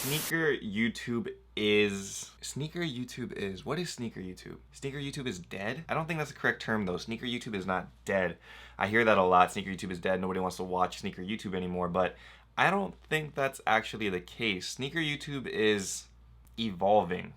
Sneaker YouTube is what is sneaker YouTube? Sneaker YouTube is dead? I don't think that's the correct term though. Sneaker YouTube is not dead. I hear that a lot. Sneaker YouTube is dead. Nobody wants to watch sneaker YouTube anymore, but I don't think that's actually the case. Sneaker YouTube is evolving.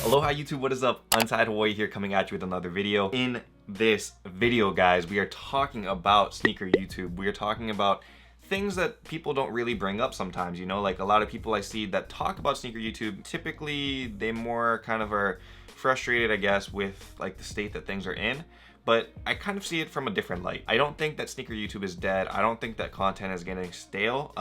Aloha YouTube, what is up? Untied Hawaii here, coming at you with another video. In this video, guys, we are talking about sneaker YouTube. We are talking about things that people don't really bring up sometimes, you know, like a lot of people I see that talk about sneaker YouTube, typically they more kind of are frustrated, I guess, with like the state that things are in. But I kind of see it from a different light. I don't think that sneaker YouTube is dead. I don't think that content is getting stale.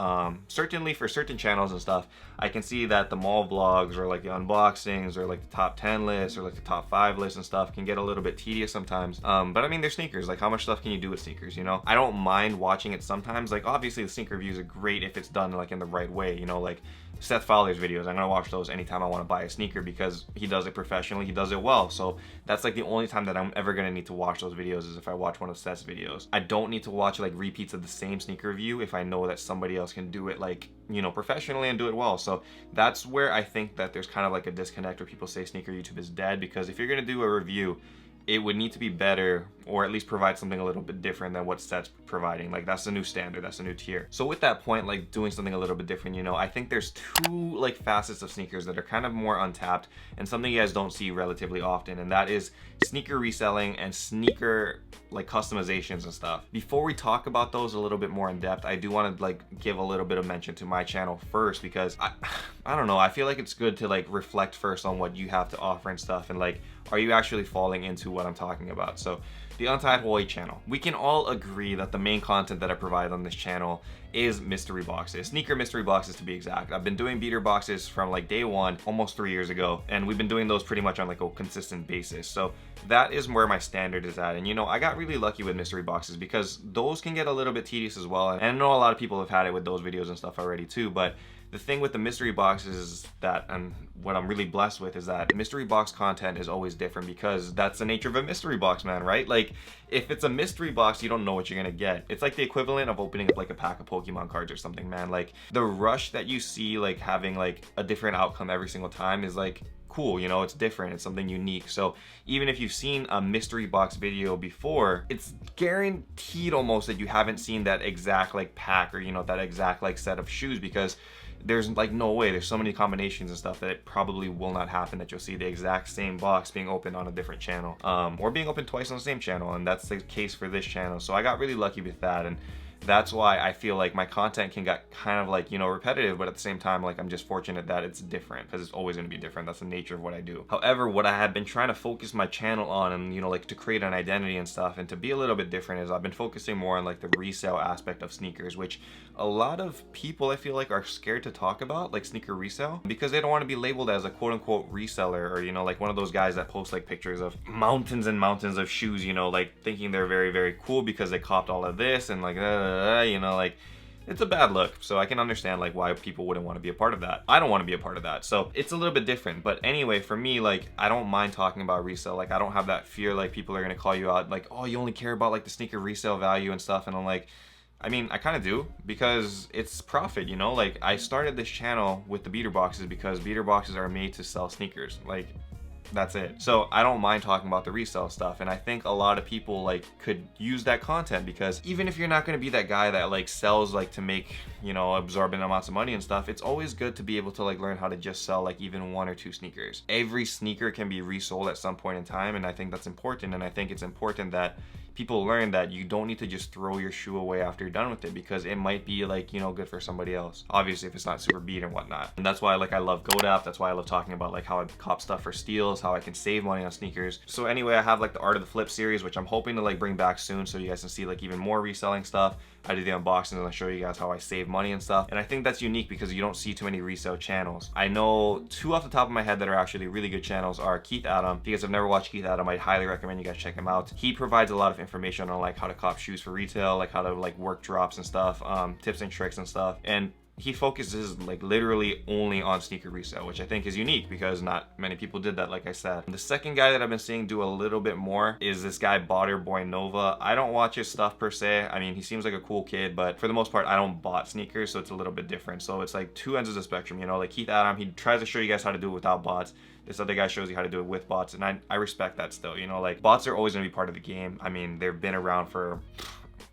Certainly for certain channels and stuff, I can see that the mall vlogs or like the unboxings or like the top 10 lists or like the top 5 lists and stuff can get a little bit tedious sometimes. But I mean, they're sneakers. Like, how much stuff can you do with sneakers, you know? I don't mind watching it sometimes. Like, obviously the sneaker reviews are great if it's done like in the right way, you know, like Seth Fowler's videos. I'm gonna watch those anytime I want to buy a sneaker because he does it professionally, he does it well. So that's like the only time that I'm ever gonna need to watch those videos is if I watch one of Seth's videos. I don't need to watch like repeats of the same sneaker review if I know that somebody else can do it like, you know, professionally and do it well. So that's where I think that there's kind of like a disconnect where people say sneaker YouTube is dead, because if you're gonna do a review, it would need to be better, or at least provide something a little bit different than what Seth's providing. Like, that's the new standard, that's a new tier. So with that point, like doing something a little bit different, you know, I think there's two like facets of sneakers that are kind of more untapped and something you guys don't see relatively often, and that is sneaker reselling and sneaker like customizations and stuff. Before we talk about those a little bit more in depth, I do want to like give a little bit of mention to my channel first, because I don't know, I feel like it's good to like reflect first on what you have to offer and stuff, and like, are you actually falling into what I'm talking about? So the Untied Hawaii channel, we can all agree that the main content that I provide on this channel is mystery boxes, sneaker mystery boxes to be exact. I've been doing beater boxes from like day one, almost 3 years ago, and we've been doing those pretty much on like a consistent basis. So that is where my standard is at. And you know, I got really lucky with mystery boxes because those can get a little bit tedious as well. And I know a lot of people have had it with those videos and stuff already too, but the thing with the mystery boxes is that, and what I'm really blessed with, is that mystery box content is always different, because that's the nature of a mystery box, man, right? Like, if it's a mystery box, you don't know what you're gonna get. It's like the equivalent of opening up like a pack of Pokemon cards or something, man. Like, the rush that you see like having like a different outcome every single time is like cool, you know, it's different, it's something unique. So even if you've seen a mystery box video before, it's guaranteed almost that you haven't seen that exact like pack, or you know, that exact like set of shoes, because there's like no way, there's so many combinations and stuff that it probably will not happen that you'll see the exact same box being opened on a different channel, or being opened twice on the same channel, and that's the case for this channel. So I got really lucky with that, and that's why I feel like my content can get kind of like, you know, repetitive, but at the same time, like, I'm just fortunate that it's different, because it's always going to be different. That's the nature of what I do. However, what I have been trying to focus my channel on, and you know, like to create an identity and stuff and to be a little bit different, is I've been focusing more on like the resale aspect of sneakers, which a lot of people I feel like are scared to talk about, like sneaker resale, because they don't want to be labeled as a quote unquote reseller, or you know, like one of those guys that post like pictures of mountains and mountains of shoes, you know, like thinking they're very, very cool because they copped all of this, and like you know, like, it's a bad look. So I can understand like why people wouldn't want to be a part of that. I don't want to be a part of that, so it's a little bit different. But anyway, for me, like, I don't mind talking about resale. Like, I don't have that fear like people are gonna call you out like, oh, you only care about like the sneaker resale value and stuff. And I'm like, I mean, I kind of do, because it's profit, you know. Like, I started this channel with the beater boxes because beater boxes are made to sell sneakers. Like, that's it. So I don't mind talking about the resale stuff, and I think a lot of people like could use that content, because even if you're not going to be that guy that like sells like to make, you know, absorbent amounts of money and stuff, it's always good to be able to like learn how to just sell like even 1 or 2 sneakers. Every sneaker can be resold at some point in time, and I think that's important. And I think it's important that people learn that you don't need to just throw your shoe away after you're done with it, because it might be like, you know, good for somebody else, obviously if it's not super beat and whatnot. And that's why like I love GoDap. That's why I love talking about like how I cop stuff for steals, how I can save money on sneakers. So anyway, I have like the Art of the Flip series, which I'm hoping to like bring back soon, so you guys can see like even more reselling stuff. I do the unboxings and I show you guys how I save money and stuff. And I think that's unique because you don't see too many resale channels. I know 2 off the top of my head that are actually really good channels are Keith Adam. If you guys have never watched Keith Adam, I'd highly recommend you guys check him out. He provides a lot of information on like how to cop shoes for retail, like how to like work drops and stuff, tips and tricks and stuff. And he focuses like literally only on sneaker resale, which I think is unique because not many people did that, like I said. The second guy that I've been seeing do a little bit more is this guy Botter Boy Nova. I don't watch his stuff per se. I mean, he seems like a cool kid, but for the most part I don't bot sneakers, so it's a little bit different. So it's like two ends of the spectrum, you know, like Keith Adam, he tries to show you guys how to do it without bots. This other guy shows you how to do it with bots, and I respect that still, you know, like bots are always going to be part of the game. I mean, they've been around for,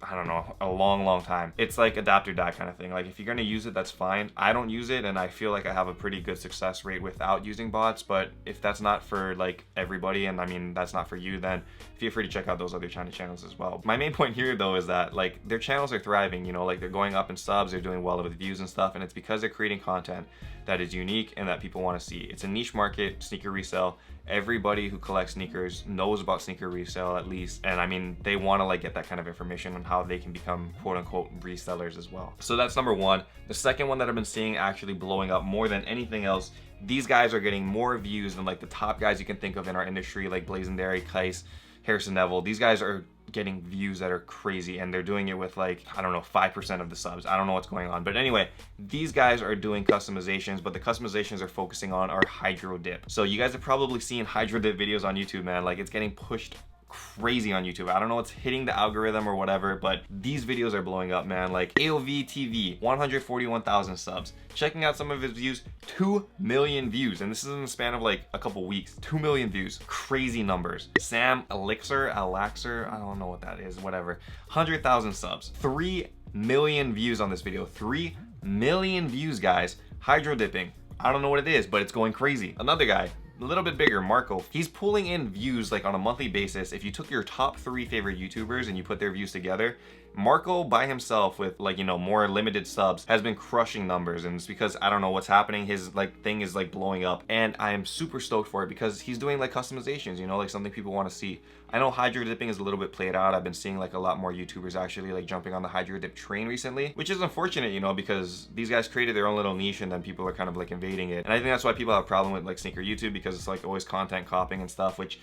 I don't know, a long time. It's like adapt or die kind of thing. Like if you're gonna use it, that's fine. I don't use it, and I feel like I have a pretty good success rate without using bots, but if that's not for like everybody, and I mean that's not for you, then feel free to check out those other China channels as well. My main point here though is that like their channels are thriving, you know, like they're going up in subs, they're doing well with views and stuff, and it's because they're creating content that is unique and that people want to see. It's a niche market, sneaker resale. Everybody who collects sneakers knows about sneaker resale at least, and I mean they want to like get that kind of information on how they can become quote unquote resellers as well. So that's number one. The second one that I've been seeing actually blowing up more than anything else, these guys are getting more views than like the top guys you can think of in our industry, like Blazendary, Kais, Harrison Neville. These guys are getting views that are crazy, and they're doing it with like, I don't know, 5% of the subs. I don't know what's going on, but anyway, these guys are doing customizations, but the customizations are focusing on our hydro dip. So you guys have probably seen hydro dip videos on YouTube, man. Like it's getting pushed crazy on YouTube. I don't know what's hitting the algorithm or whatever, but these videos are blowing up, man. Like AOV TV, 141,000 subs. Checking out some of his views, 2 million views, and this is in the span of like a couple weeks. 2 million views, crazy numbers. Sam Elixir, I don't know what that is, whatever. 100,000 subs, 3 million views on this video. 3 million views, guys. Hydro dipping. I don't know what it is, but it's going crazy. Another guy, a little bit bigger, Marco. He's pulling in views like on a monthly basis. If you took your top 3 favorite YouTubers and you put their views together, Marco by himself with like, you know, more limited subs has been crushing numbers, and it's because I don't know what's happening. His like thing is like blowing up, and I am super stoked for it because he's doing like customizations, you know, like something people want to see. I know hydro dipping is a little bit played out. I've been seeing like a lot more YouTubers actually like jumping on the hydro dip train recently, which is unfortunate, you know, because these guys created their own little niche and then people are kind of like invading it. And I think that's why people have a problem with like sneaker YouTube, because it's like always content copying and stuff, which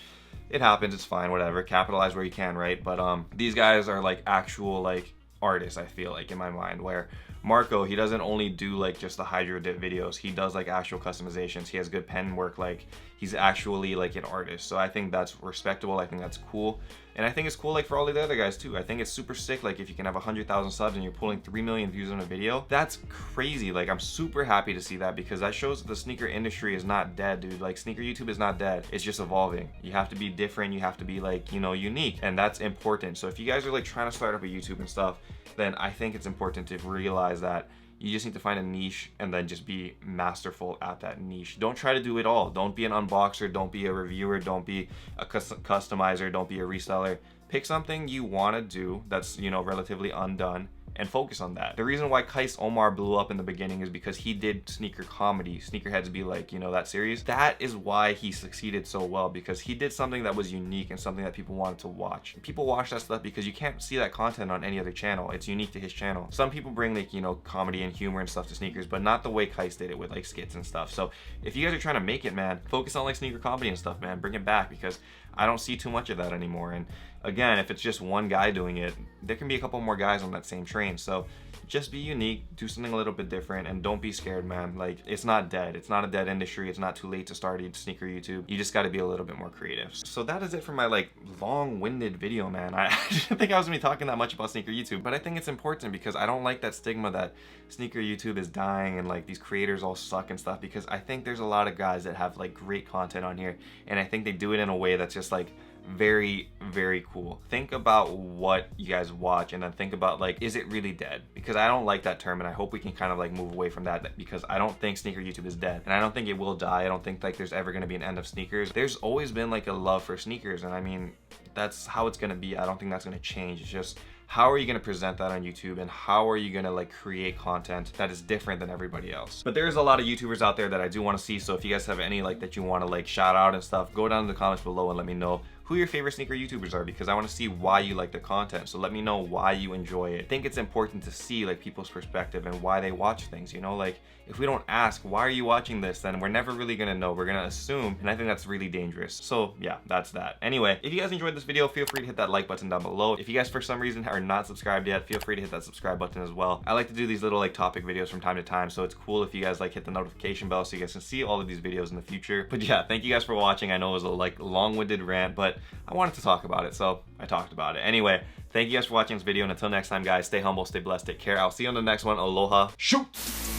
it happens, it's fine, whatever, capitalize where you can, right? But these guys are like actual like artists, I feel like, in my mind, where Marco, he doesn't only do like just the hydro dip videos, he does like actual customizations. He has good pen work, like he's actually like an artist. So I think that's respectable, I think that's cool, and I think it's cool like for all the other guys too. I think it's super sick, like if you can have 100,000 subs and you're pulling 3 million views on a video, that's crazy. Like I'm super happy to see that, because that shows that the sneaker industry is not dead, dude. Like sneaker YouTube is not dead, it's just evolving. You have to be different, you have to be like, you know, unique, and that's important. So if you guys are like trying to start up a YouTube and stuff, then I think it's important to realize that you just need to find a niche and then just be masterful at that niche. Don't try to do it all. Don't be an unboxer, don't be a reviewer, don't be a customizer, don't be a reseller. Pick something you want to do that's, you know, relatively undone, and focus on that. The reason why Kais Omar blew up in the beginning is because he did sneaker comedy, Sneakerheads Be Like, you know, that series. That is why he succeeded so well, because he did something that was unique and something that people wanted to watch. People watch that stuff because you can't see that content on any other channel. It's unique to his channel. Some people bring like, you know, comedy and humor and stuff to sneakers, but not the way Kais did it with like skits and stuff. So if you guys are trying to make it, man, focus on like sneaker comedy and stuff, man. Bring it back, because I don't see too much of that anymore. And again, if it's just one guy doing it, there can be a couple more guys on that same train. So just be unique, do something a little bit different, and don't be scared, man. Like it's not dead. It's not a dead industry. It's not too late to start sneaker YouTube. You just got to be a little bit more creative. So that is it for my like long-winded video, man. I didn't think I was gonna be talking that much about sneaker YouTube, but I think it's important because I don't like that stigma that sneaker YouTube is dying and like these creators all suck and stuff, because I think there's a lot of guys that have like great content on here, and I think they do it in a way that's just like very, very cool. Think about what you guys watch, and then think about like, is it really dead? Because I don't like that term, and I hope we can kind of like move away from that, because I don't think sneaker YouTube is dead, and I don't think it will die. I don't think like there's ever going to be an end of sneakers. There's always been like a love for sneakers, and I mean, that's how it's going to be. I don't think that's going to change. It's just, how are you going to present that on YouTube, and how are you going to like create content that is different than everybody else? But there's a lot of YouTubers out there that I do want to see, so if you guys have any like that you want to like shout out and stuff, go down in the comments below and let me know who your favorite sneaker YouTubers are, because I want to see why you like the content. So let me know why you enjoy it. I think it's important to see like people's perspective and why they watch things, you know? Like if we don't ask, why are you watching this, then we're never really gonna know. We're gonna assume, and I think that's really dangerous. So yeah, that's that. Anyway, if you guys enjoyed this video, feel free to hit that like button down below. If you guys for some reason are not subscribed yet, feel free to hit that subscribe button as well. I like to do these little like topic videos from time to time, so it's cool if you guys like hit the notification bell so you guys can see all of these videos in the future. But yeah, thank you guys for watching. I know it was a like long-winded rant, but I wanted to talk about it, so I talked about it. Anyway, thank you guys for watching this video, and until next time guys, stay humble, stay blessed, take care. I'll see you on the next one. Aloha. Shoot!